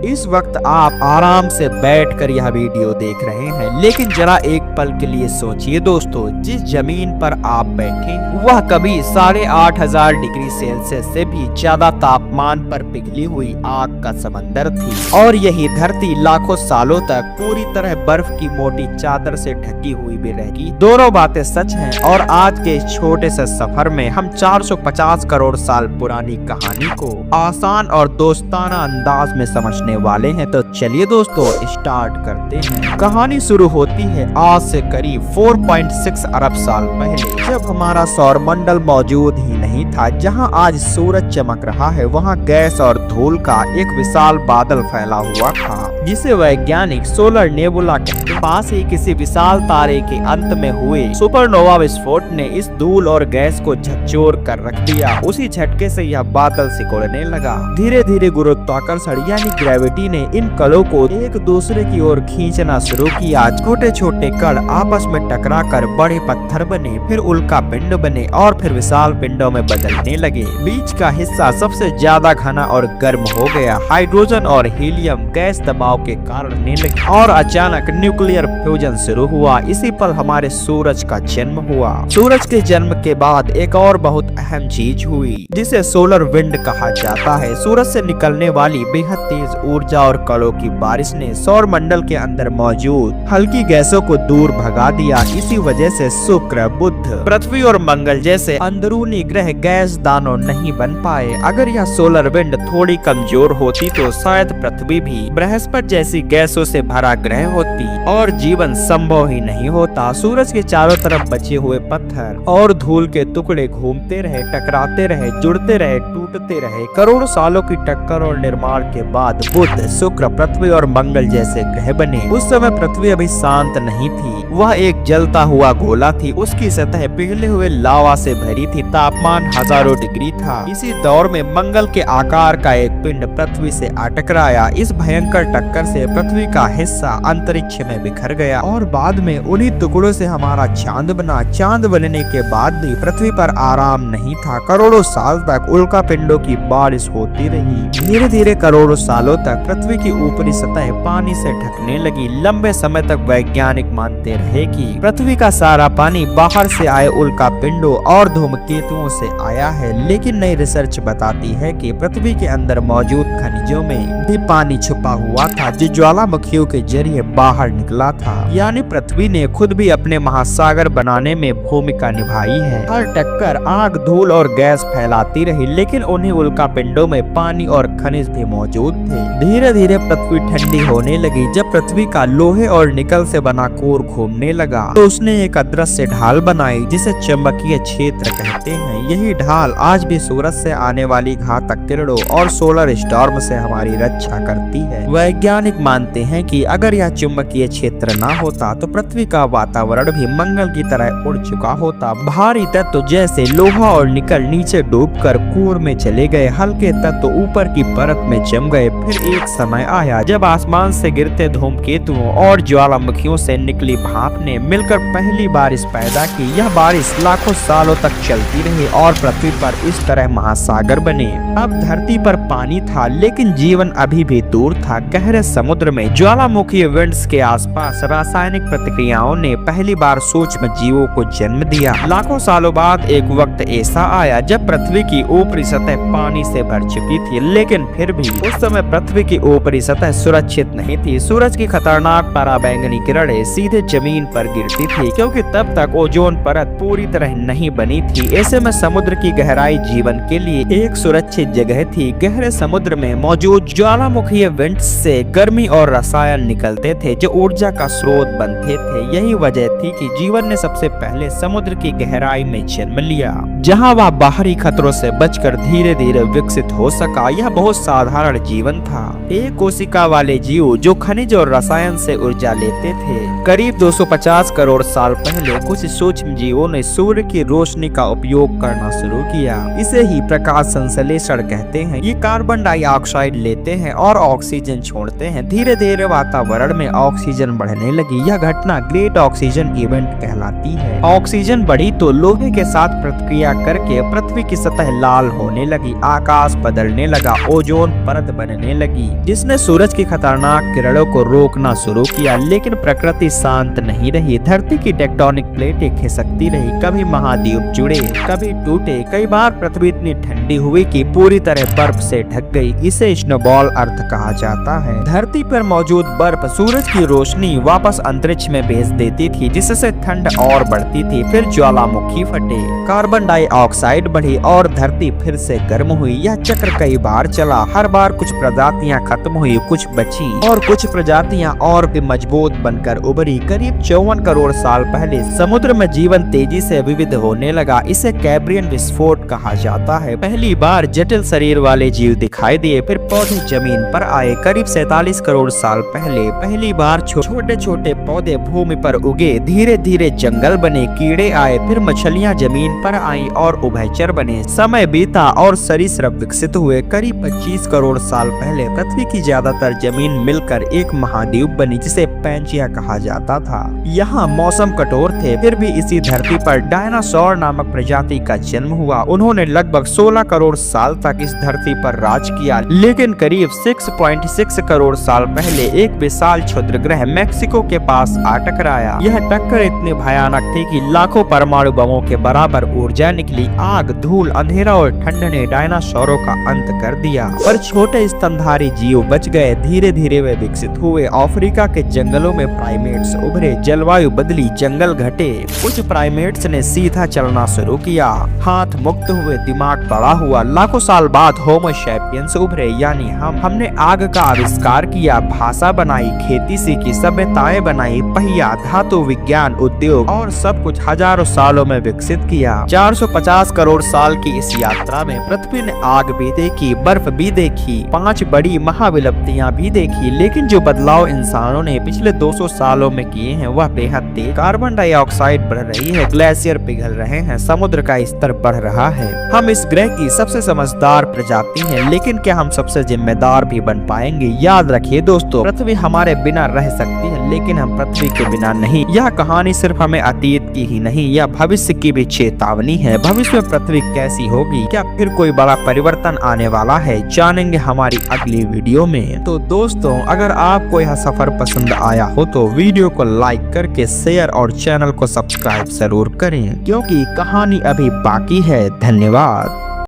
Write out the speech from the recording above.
इस वक्त आप आराम से बैठकर यह वीडियो देख रहे हैं, लेकिन जरा एक पल के लिए सोचिए दोस्तों, जिस जमीन पर आप बैठे वह कभी 8,500 डिग्री सेल्सियस से भी ज्यादा तापमान पर पिघली हुई आग का समंदर थी, और यही धरती लाखों सालों तक पूरी तरह बर्फ की मोटी चादर से ढकी हुई भी रहेगी। दोनों बातें सच हैं, और आज के इस छोटे से सफर में हम 450 करोड़ साल पुरानी कहानी को आसान और दोस्ताना अंदाज में समझने वाले हैं। तो चलिए दोस्तों स्टार्ट करते हैं। कहानी शुरू होती है आज से करीब 4.6 अरब साल पहले, जब हमारा सौरमंडल मौजूद ही नहीं था। जहां आज सूरज चमक रहा है, वहां गैस और धूल का एक विशाल बादल फैला हुआ था, जिसे वैज्ञानिक सोलर नेबुला कहते हैं। पास ही किसी विशाल तारे के अंत में हुए सुपरनोवा विस्फोट ने इस धूल और गैस को झकझोर कर रख दिया। उसी झटके से यह बादल सिकुड़ने लगा। धीरे धीरे गुरुत्वाकर्षण यानी ग्रेविटी ने इन कणों को एक दूसरे की ओर खींचना शुरू किया। छोटे छोटे कण आपस में टकराकर बड़े पत्थर बने, फिर उल्का पिंड बने और फिर विशाल पिंडों में बदलने लगे। बीच का हिस्सा सबसे ज्यादा घना और गर्म हो गया। हाइड्रोजन और हीलियम गैस दबाव के कारण होने लगे और अचानक न्यूक्लियर फ्यूजन शुरू हुआ। इसी पल हमारे सूरज का जन्म हुआ। सूरज के जन्म के बाद एक और बहुत अहम चीज हुई, जिसे सोलर विंड कहा जाता है। सूरज से निकलने वाली बेहद तेज ऊर्जा और कणों की बारिश ने सौर मंडल के अंदर मौजूद हल्की गैसों को दूर भगा दिया। इसी वजह से शुक्र, बुध, पृथ्वी और मंगल जैसे अंदरूनी ग्रह गैस दानव नहीं बन पाए। अगर यह सोलर विंड थोड़ी कमजोर होती तो शायद पृथ्वी भी बृहस्पति जैसी गैसों से भरा ग्रह होती और जीवन संभव ही नहीं होता। सूरज के चारों तरफ बचे हुए पत्थर और धूल के टुकड़े घूमते रहे, टकराते रहे, जुड़ते रहे, टूटते रहे। करोड़ों सालों की टक्कर और निर्माण के बाद बुध, शुक्र, पृथ्वी और मंगल जैसे ग्रह बने। उस समय पृथ्वी अभी शांत नहीं थी, वह एक जलता हुआ गोला थी। उसकी सतह पिघले हुए लावा से भरी थी। तापमान हजारों डिग्री था। इसी दौर में मंगल के आकार का एक पिंड पृथ्वी से आ टकराया। इस भयंकर टक्कर से पृथ्वी का हिस्सा अंतरिक्ष में बिखर गया और बाद में उन्हीं टुकड़ों से हमारा चांद बना। चांद बनने के बाद भी पृथ्वी पर आराम नहीं था। करोड़ों साल तक उल्का पिंडों की बारिश होती रही। धीरे धीरे करोड़ों सालों तक पृथ्वी की ऊपरी सतह पानी से ढकने लगी। लंबे समय तक वैज्ञानिक मानते रहे कि पृथ्वी का सारा पानी बाहर से आए उल्का पिंडों और धूमकेतुओं से आया है, लेकिन नई रिसर्च बताती है कि पृथ्वी के अंदर मौजूद खनिजों में भी पानी छुपा हुआ था, जो ज्वालामुखियों के जरिए बाहर निकला था। यानी पृथ्वी ने खुद भी अपने महासागर बनाने में भूमिका निभाई है। हर टक्कर आग, धूल और गैस फैलाती रही, लेकिन उन्हीं उल्का पिंडों में पानी और खनिज भी मौजूद थे। धीरे धीरे पृथ्वी ठंडी होने लगी। जब पृथ्वी का लोहे और निकल से बना कोर घूमने लगा तो उसने एक अदृश्य ढाल बनाई, जिसे चुंबकीय क्षेत्र कहते हैं। यही ढाल आज भी सूरज से आने वाली घातक किरणों और सोलर स्टॉर्म से हमारी रक्षा करती है। वैज्ञानिक मानते हैं कि अगर यह चुंबकीय क्षेत्र ना होता तो पृथ्वी का वातावरण भी मंगल की तरह उड़ चुका होता। भारी तत्व जैसे लोहा और निकल नीचे डूबकर कोर में चले गए, हल्के तत्व ऊपर की परत में जम गए। फिर एक समय आया जब आसमान से गिरते धूमकेतुओं और ज्वालामुखियों से निकली भाप ने मिलकर पहली बारिश पैदा की। यह बारिश लाखों सालों तक चलती रही और पृथ्वी पर इस तरह महासागर बने। अब धरती पर पानी था, लेकिन जीवन अभी भी दूर था। गहरे समुद्र में ज्वालामुखी विंड्स के आसपास रासायनिक प्रतिक्रियाओं ने पहली बार सूक्ष्म जीवों को जन्म दिया। लाखों सालों बाद एक वक्त ऐसा आया जब पृथ्वी की ऊपरी सतह पानी से भर चुकी थी, लेकिन फिर भी उस समय पृथ्वी की ऊपरी सतह सुरक्षित नहीं थी। सूरज की खतरनाक पराबैंगनी किरणें सीधे जमीन पर गिरती थी, क्योंकि तब तक ओजोन परत पूरी तरह नहीं बनी थी। ऐसे में समुद्र की गहराई जीवन के लिए एक सुरक्षित जगह थी। गहरे समुद्र में मौजूद ज्वालामुखीय विंड्स से गर्मी और रसायन निकलते थे, जो ऊर्जा का स्रोत बनते थे। यही वजह थी कि जीवन ने सबसे पहले समुद्र की गहराई में जन्म लिया, जहां वह बाहरी खतरों से बचकर धीरे धीरे विकसित हो सका। यह बहुत साधारण जीवन था, एक कोशिका वाले जीव जो खनिज और रसायन से ऊर्जा लेते थे। करीब 250 करोड़ साल पहले कुछ सूक्ष्म जीवों ने सूर्य की रोशनी का उपयोग करना शुरू किया। इसे ही प्रकाश संश्लेषण कहते हैं। ये कार्बन डाइऑक्साइड डाइऑक्साइड लेते हैं और ऑक्सीजन छोड़ते हैं। धीरे धीरे वातावरण में ऑक्सीजन बढ़ने लगी। यह घटना ग्रेट ऑक्सीजन इवेंट कहलाती है। ऑक्सीजन बढ़ी तो लोहे के साथ प्रतिक्रिया करके पृथ्वी की सतह लाल होने लगी, आकाश बदलने लगा, ओजोन परत बनने लगी, जिसने सूरज की खतरनाक किरणों को रोकना शुरू किया। लेकिन प्रकृति शांत नहीं रही। धरती की टेक्टोनिक प्लेटें खिसकती रही, कभी महाद्वीप जुड़े, कभी टूटे। कई बार पृथ्वी इतनी ठंडी हुई कि पूरी तरह बर्फ से ढक गई। इसे स्नोबॉल अर्थ कहा जाता है। धरती पर मौजूद बर्फ सूरज की रोशनी वापस अंतरिक्ष में भेज देती थी, जिससे ठंड और बढ़ती थी। फिर ज्वालामुखी फटे, कार्बन डाइऑक्साइड बढ़ी और धरती फिर से गर्म हुई। यह चक्र कई बार चला। हर बार कुछ प्रजातियां खत्म हुई, कुछ बची और कुछ प्रजातियां और भी मजबूत बनकर उभरी। करीब 54 करोड़ साल पहले समुद्र में जीवन तेजी से विविध होने लगा। इसे कैम्ब्रियन विस्फोट कहा जाता है। पहली बार जटिल शरीर वाले जीव दिखाई दिए। फिर पौधे जमीन पर आए। करीब 47 करोड़ साल पहले पहली बार छोटे छोटे पौधे भूमि पर उगे। धीरे धीरे जंगल बने, कीड़े आए, फिर मछलियां जमीन पर आईं और उभयचर बने। समय बीता और सरीसृप विकसित हुए। करीब 25 करोड़ साल पहले पृथ्वी की ज्यादातर जमीन मिलकर एक महाद्वीप बनी, जिसे पैंजिया कहा जाता था। यहाँ मौसम कठोर थे, फिर भी इसी धरती पर डायनासोर नामक प्रजाति का जन्म हुआ। उन्होंने लगभग 16 करोड़ साल तक इस धरती पर राज किया। लेकिन करीब 6.6 करोड़ साल पहले एक विशाल क्षुद्र ग्रह मैक्सिको के पास आ टकराया। यह टक्कर इतनी भयानक थी कि लाखों परमाणु बमों के बराबर ऊर्जा निकली। आग, धूल, अंधेरा और ठंड ने डायनासोरों का अंत कर दिया, पर छोटे स्तनधारी जीव बच गए। धीरे धीरे वे विकसित हुए। अफ्रीका के जंगलों में प्राइमेट्स उभरे। जलवायु बदली, जंगल घटे। कुछ प्राइमेट्स ने सीधा चलना शुरू किया, हाथ मुक्त हुए, दिमाग बड़ा हुआ। लाखों साल बाद होमो सैपियंस उभरे, यानी हमने आग का आविष्कार किया, भाषा बनाई, खेती सीखी, सभ्यताएं बनाई, पहिया, धातु विज्ञान, उद्योग और सब कुछ हजारों सालों में विकसित किया। 450 करोड़ साल की इस यात्रा में पृथ्वी ने आग भी देखी, बर्फ भी देखी, 5 बड़ी महाविलुप्तियां भी देखी। लेकिन जो बदलाव इंसानों ने पिछले 200 सालों में किए हैं वह बेहद तेज। कार्बन डाइऑक्साइड बढ़ रही है, ग्लेशियर पिघल रहे हैं, समुद्र का स्तर बढ़ रहा है। हम इस ग्रह की सबसे समझदार प्रजाति हैं, लेकिन क्या हम सबसे जिम्मेदार भी बन पाएंगे? याद रखिए दोस्तों, पृथ्वी हमारे बिना रह सकती है, लेकिन हम पृथ्वी के बिना नहीं। यह कहानी सिर्फ हमें अतीत की ही नहीं, यह भविष्य की भी चेतावनी है। भविष्य में पृथ्वी कैसी होगी? क्या फिर कोई बड़ा परिवर्तन आने वाला है? जानेंगे हमारी अगली वीडियो में। तो दोस्तों, अगर आपको यह सफर पसंद आया हो तो वीडियो को लाइक करके शेयर और चैनल को सब्सक्राइब जरूर करें, क्योंकि कहानी अभी बाकी है। धन्यवाद।